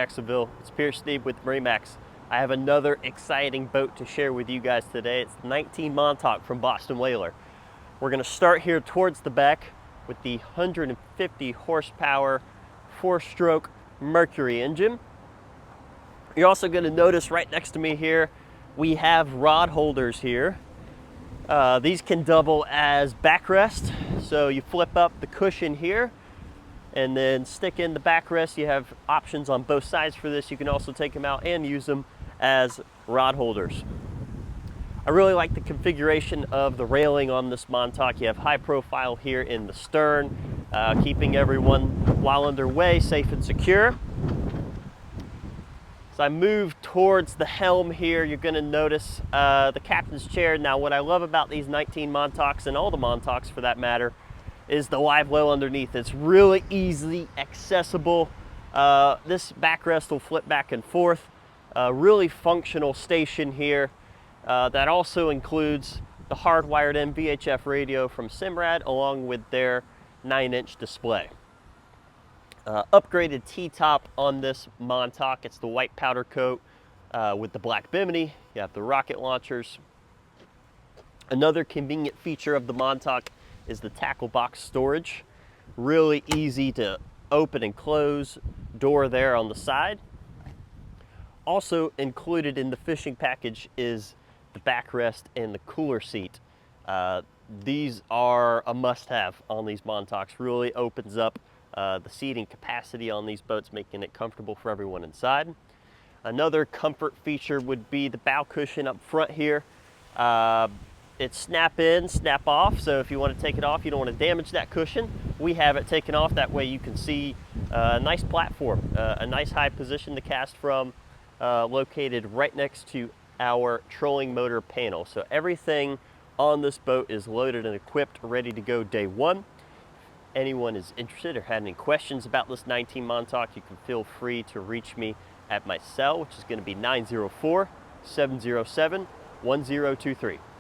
Jacksonville. It's Pierce Steve with MarineMax. I have another exciting boat to share with you guys today. It's 19 Montauk from Boston Whaler. We're going to start here towards the back with the 150 horsepower 4-stroke Mercury engine. You're also going to notice right next to me here we have rod holders here. These can double as backrest, so you flip up the cushion here and then stick in the backrest. You have options on both sides for this. You can also take them out and use them as rod holders. I really like the configuration of the railing on this Montauk. You have high profile here in the stern, keeping everyone while underway safe and secure. As I move towards the helm here, you're going to notice the captain's chair. Now, what I love about these 19 Montauks, and all the Montauks for that matter, is the live well underneath. It's really easily accessible. This backrest will flip back and forth. Really functional station here. That also includes the hardwired in VHF radio from Simrad along with their 9-inch display. Upgraded T-top on this Montauk. It's the white powder coat with the black bimini. You have the rocket launchers. Another convenient feature of the Montauk is the tackle box storage. Really easy to open and close. Door there on the side. Also included in the fishing package is the backrest and the cooler seat. These are a must-have on these Montauks. Really opens up the seating capacity on these boats, making it comfortable for everyone inside. Another comfort feature would be the bow cushion up front here. It's snap in, snap off, so if you want to take it off, you don't want to damage that cushion, we have it taken off. That way you can see a nice platform, a nice high position to cast from, located right next to our trolling motor panel. So everything on this boat is loaded and equipped, ready to go day one. Anyone is interested or had any questions about this 19 Montauk, you can feel free to reach me at my cell, which is going to be 904-707-1023.